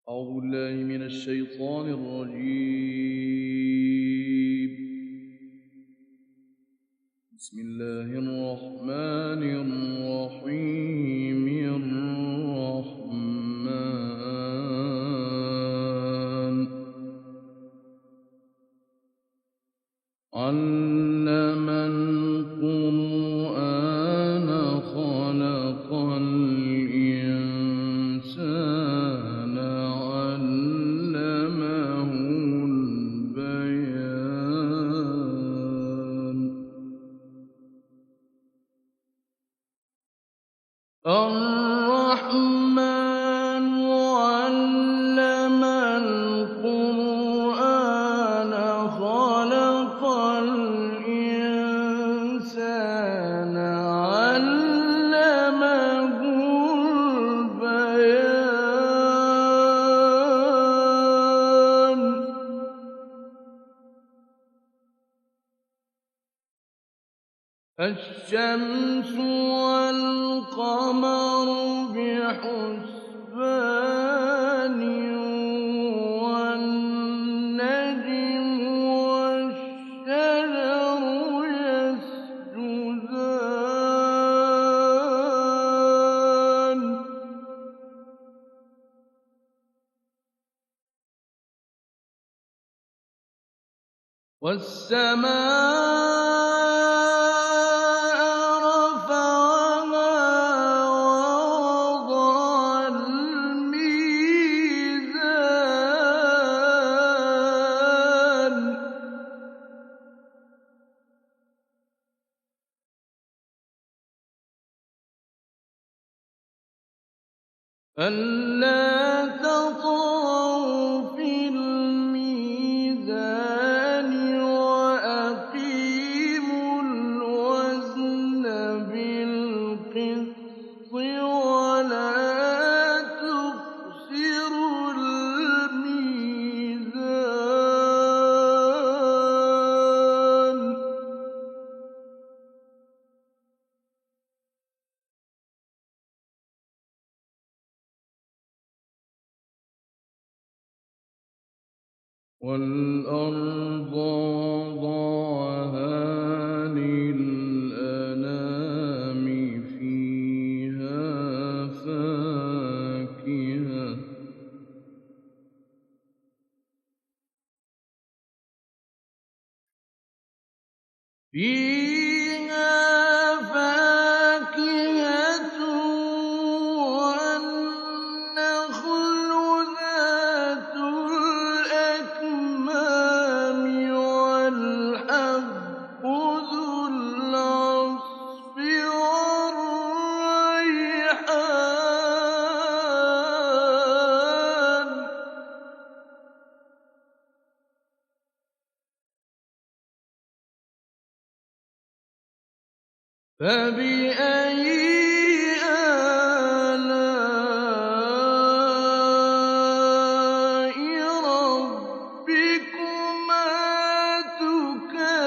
أعوذ بالله من الشيطان الرجيم. بسم الله الرحمن الرحيم. الرحمن علم القرآن خلق الإنسان علمه البيان. الرحمن علم القرآن خلق الإنسان علمه البيان. الشمس والقمر بحسبان والنجم والشجر يسجدان. والسماء رفعها ووضع الميزان. ألا تطغوا في الميزان وأقيموا الوزن بالقسط ولا تخسروا الميزان. والأرض وضعها للأنام فيها فاكهة والنخل ذات الأكمام والحب ذو العصف والريحان. فبأي آلاء ربكما تكذبان.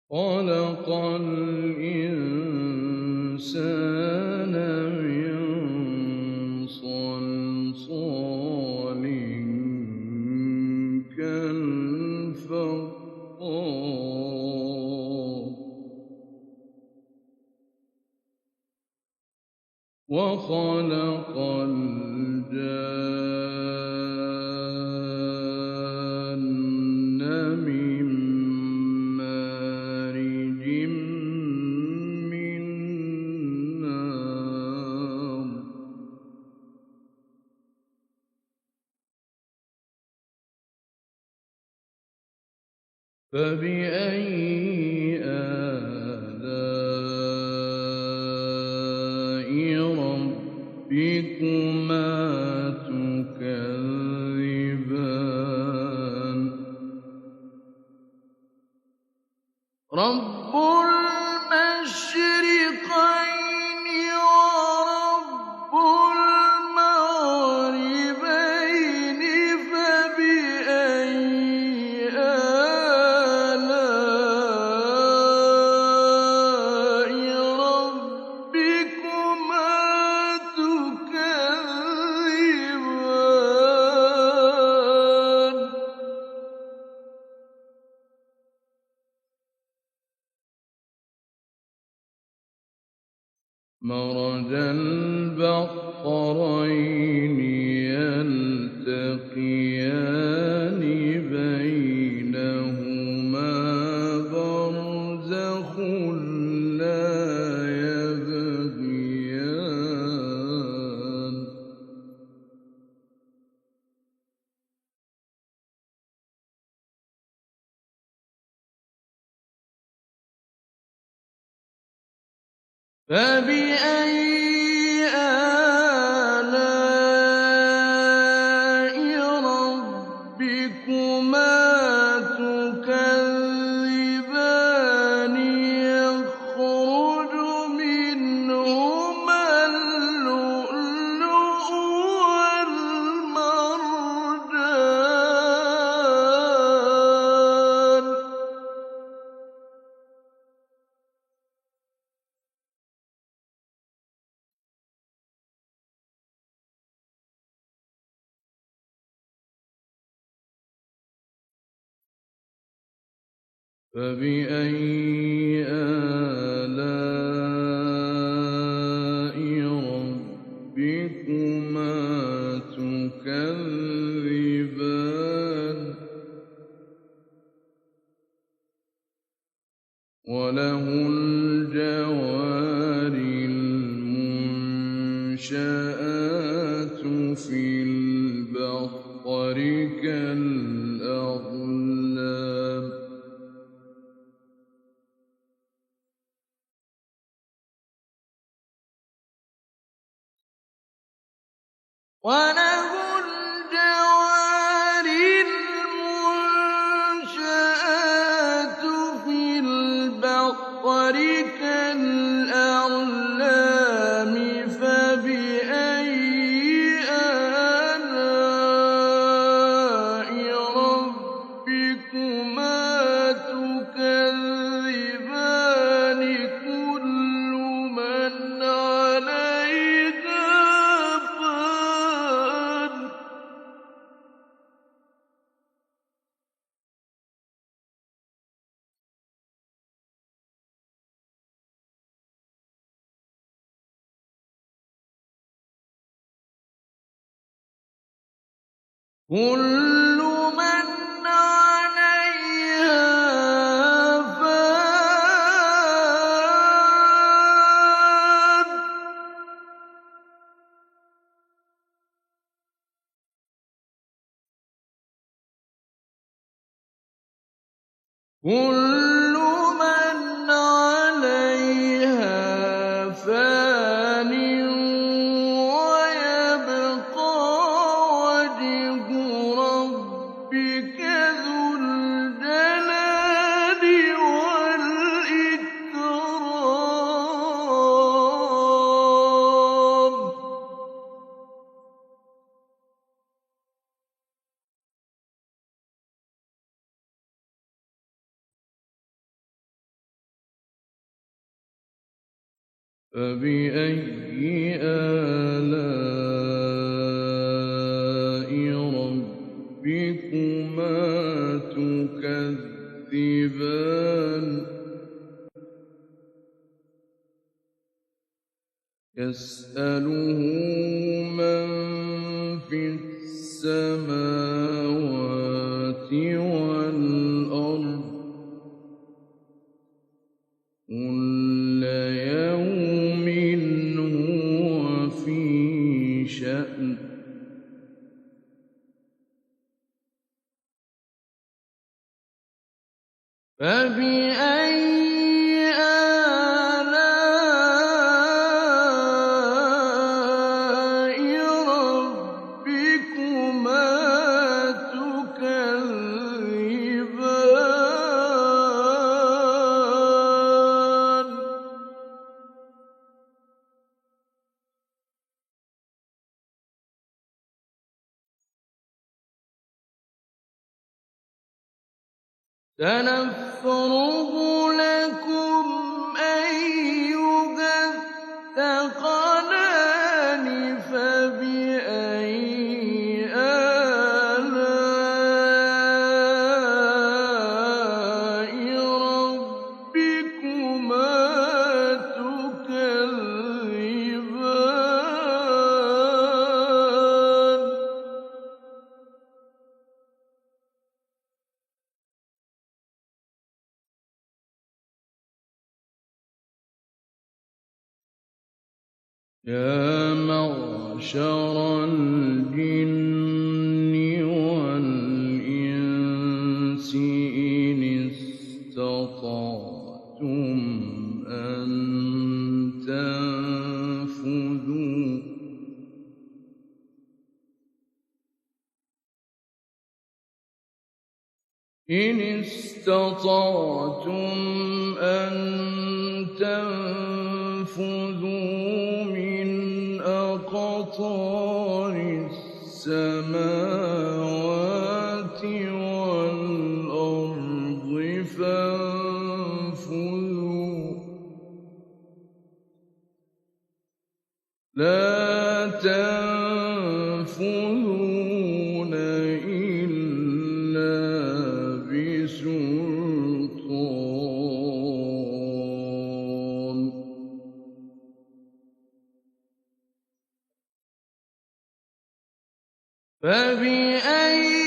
خلق الإنسان من صلصال كالفخار. وخلق الجان من مارج من نار. فبأي آلاء ربكما تكذبان. رب المشرقين ورب المغربين مَرَجَ الْبَحْرَيْنِ يَلْتَقِيَانِ بَيْنَهُمَا بَرْزَخٌ لَّا يَبْغِيَانِ فَبِأَيِّ آلَاءِ رَبِّكُمَا تُكَذِّبَانِ يَخْرُجُ مِنْهُمَا اللُّؤْلُؤُ وَالْمَرْجَانُ فَبِأَيِّ آلَاءِ رَبِّكُمَا تُكَذِّبَانِ وَلَهُ الْجَوَارِ الْمُنشَآتُ فِي الْبَحْرِ كَالْأَعْلَامِ وَلَهُ الْجَوَارِ الْمُنشَآتُ فِي الْبَحْرِ كَالْأَعْلَامِ فَبِأَيِّ آلَاءِ رَبِّكُمَا تُكَذِّبَانِ كُلُّ مَنْ عَلَيْهَا فَانٍ كُلُّ مَنْ عَلَيْهَا فَانٍ كُلُّ مَنْ عَلَيْهَا فَانٍ وَيَبْقَىٰ وَجْهُ رَبِّكَ ذُو الْجَلَالِ وَالْإِكْرَامِ فَبِأَيِّ آلَاءِ رَبِّكُمَا تُكَذِّبَانِ يَسْأَلُهُ مَن فِي السَّمَاوَاتِ وَالْأَرْضِ كُلَّ يَوْمٍ هُوَ فِي شَأْنٍ فَبِأَيِّ آلَاءِ رَبِّكُمَا تُكَذِّبَانِ سَنَفْرُغُ لَكُمْ أَيُّهَ الثَّقَلَانِ فَبِأَيِّ آلَاءِ رَبِّكُمَا تُكَذِّبَانِ يَا مَعْشَرَ الْجِنِّ وَالْإِنسِ إِنِ اسْتَطَعْتُمْ أَن تَنفُذُوا مِنْ أَقْطَارِ السَّمَاوَاتِ وَالْأَرْضِ فَانفُذُوا ۚ لَا تَنفُذُونَ إِلَّا بِسُلْطَانٍ ۚ فَبِأَيِّ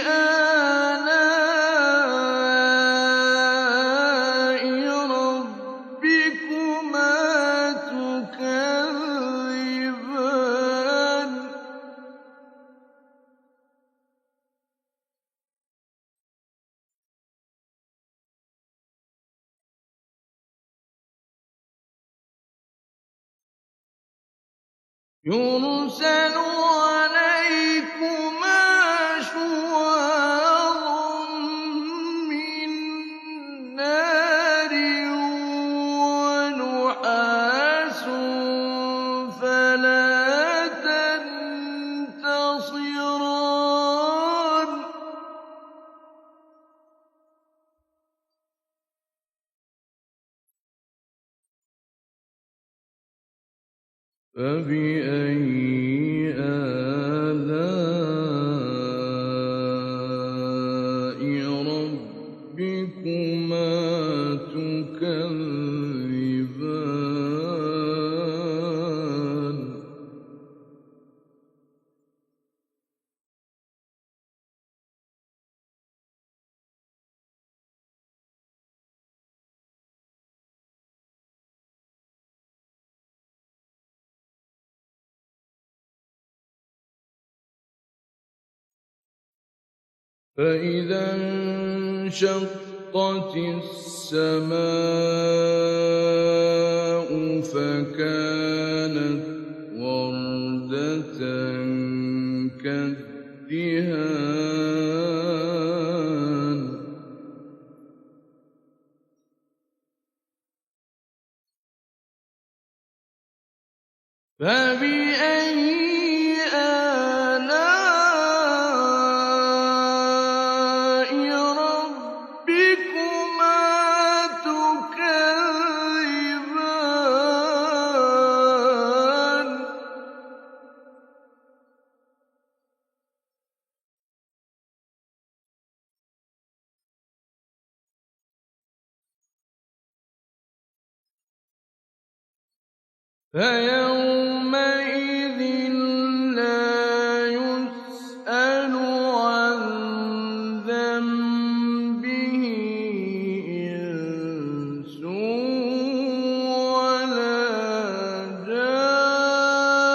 آلَاءِ رَبِّكُمَا تُكَذِّبَانِ يُرْسَلُ عَلَيْكُمَا شُوَاظٌ مِّن نَّارٍ وَنُحَاسٌ فَلَا تَنتَصِرَانِ فَبِأَيِّ آلَاءِ رَبِّكُمَا تُكَذِّبَانِ فَإِذَا انشَقَّتِ السَّمَاءُ فَكَانَتْ وَرْدَةً كَالدِّهَانِ فَبِأَيِّ آلَاءِ رَبِّكُمَا تُكَذِّبَانِ فَيَوْمَئِذٍ لَّا يُسْأَلُ عَن ذَنبِهِ إِنسٌ وَلَا جَانٌّ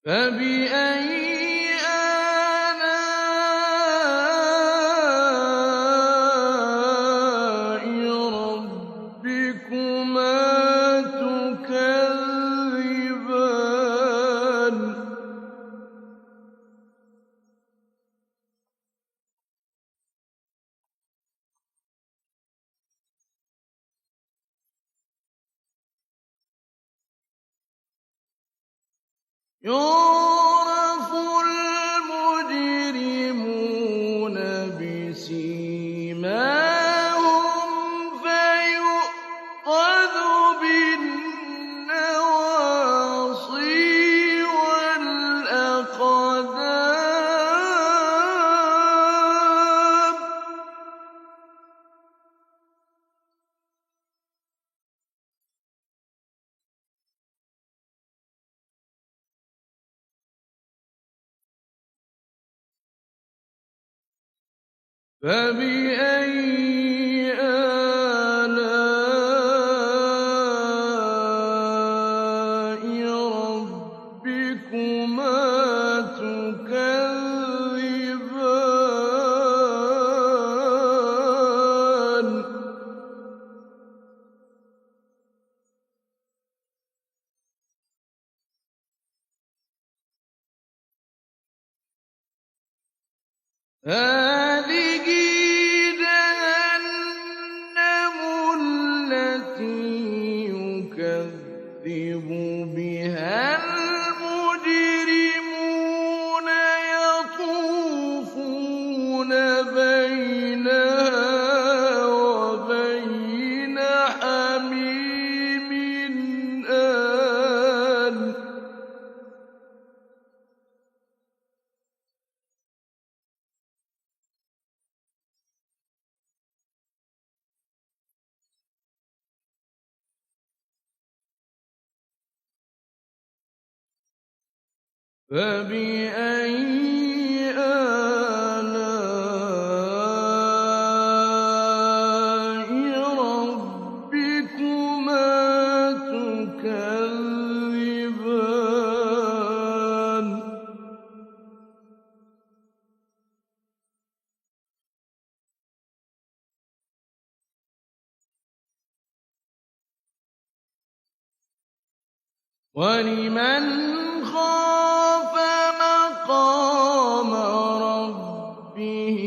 فَبِأَيِّ آلَاءِ رَبِّكُمَا تُكَذِّبَانِ يُعْرَفُ الْمُجْرِمُونَ بِسِيمَاهُمْ فَيُؤْخَذُ بِالنَّوَاصِي وَالْأَقْدَامِ فبأي آلاء ربكما تكذبان هذه جهنم التي يكذب بها المجرمون يطوفون بينها وبين حميم آن فبأي آلاء ربكما تكذبان ولمن خاف مقام ربه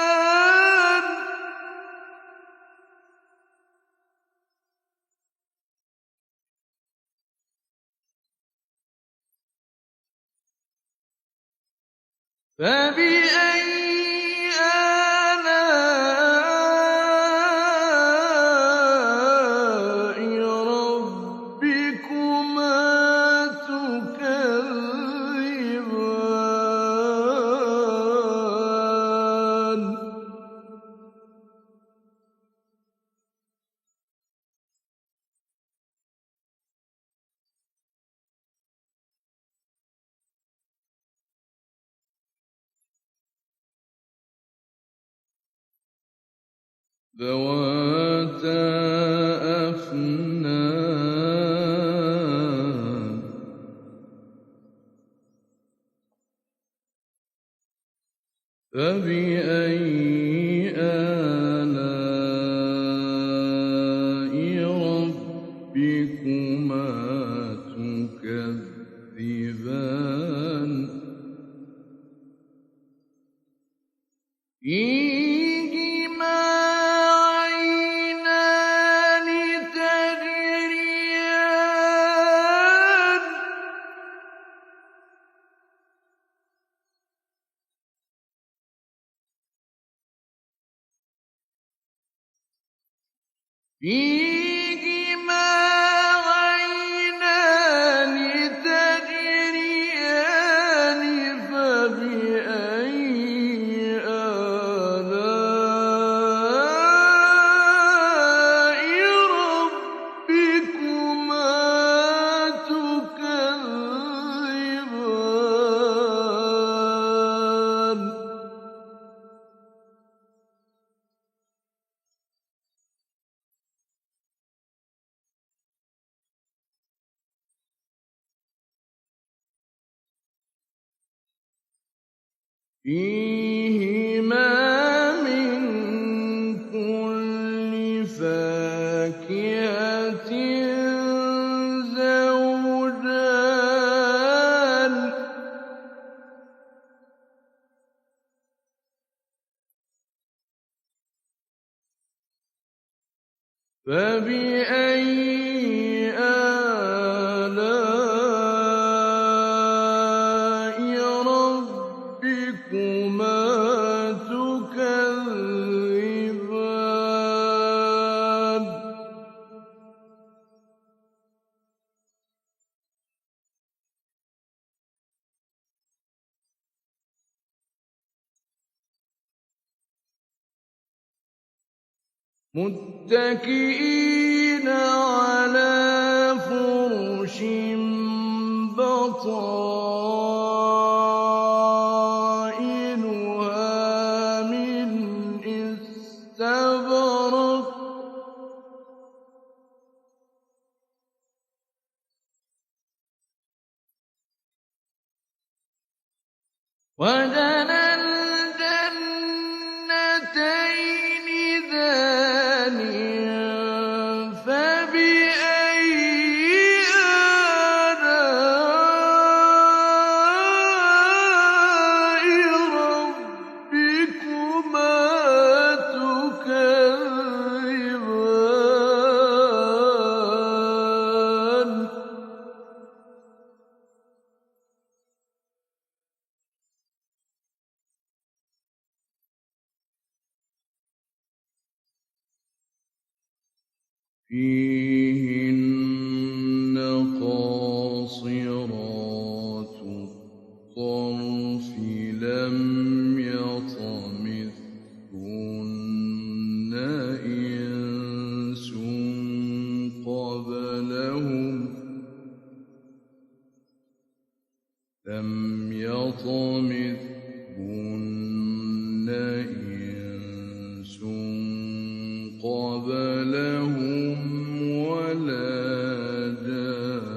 جنتان فبأي آلاء ربكما تكذبان ذواتا أفنان فبأي آلاء ربكما تكذبان فيهما عينان تجريان فيهما عينان تجريان فبأي آلاء ربكما تكذبان فيهما من كل فاكهة زوجان فبأي آلاء ربكما تكذبان متكئين على فرش بطائنها وجنى الجنتين دان فبأي آلاء ربكما تكذبان فيهن قاصرات الطرف لم يطمثهن إنس قبلهم ولا جان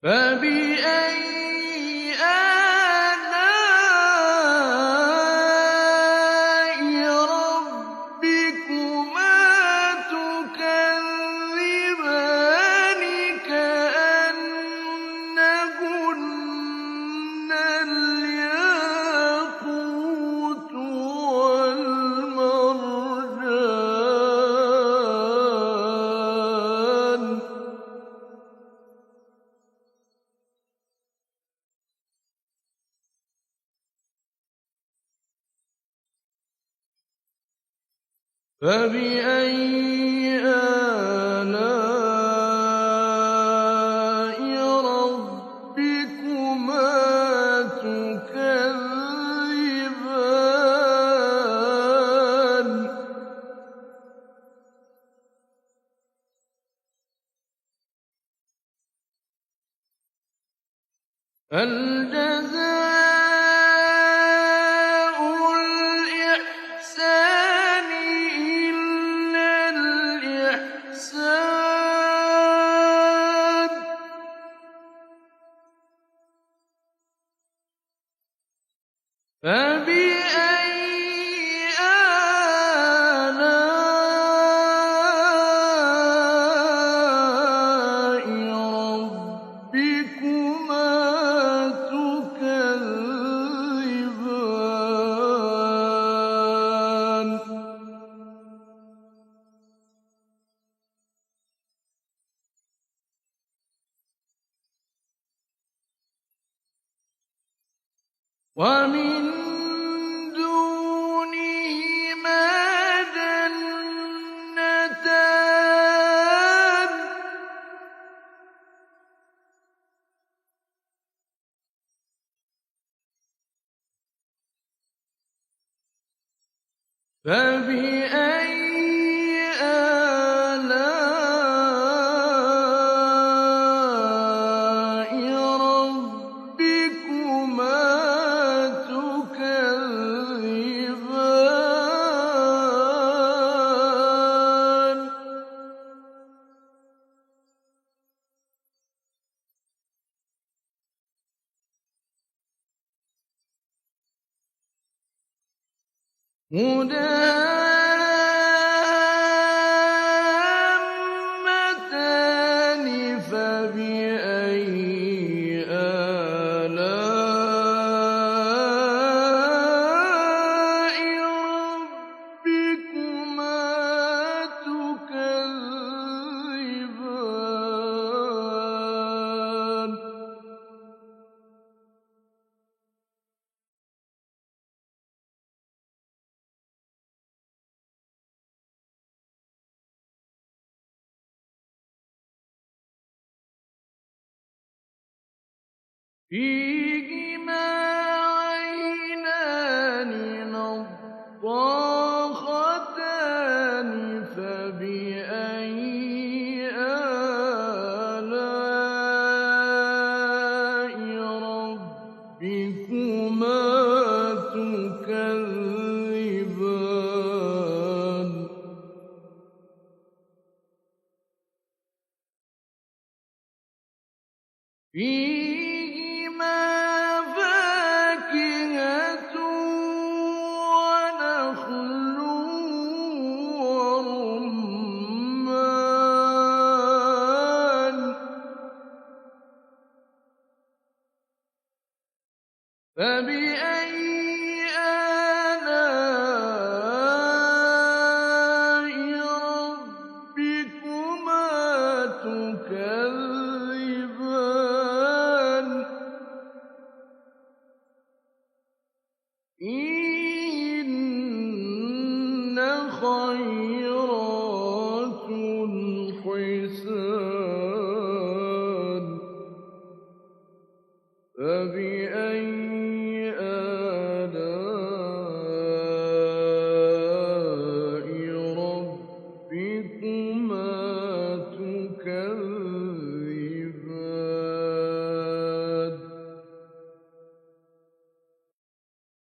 فبأي آلاء ربكما تكذبان كأنهن الياقوت والمرجان فبأي آلاء ربكما تكذبان هل جزاء الإحسان إلا الإحسان فبأي آلاء ربكما تكذبان ومن دونهما جنتان فبأي آلاء ربكما تكذبان مدهامتان فبأي آلاء ربكما تكذبان فيهما عينان نضاختان فبأي آلاء ربكما تكذبان فِيهِمَا فَاكِهَةٌ وَنَخْلٌ وَرُمَّانٌ فَبِأَيِّ آلَاءِ رَبِّكُمَا تُكَذِّبَانِ إِنَّ خَيْرَاتٌ حِسَانٌ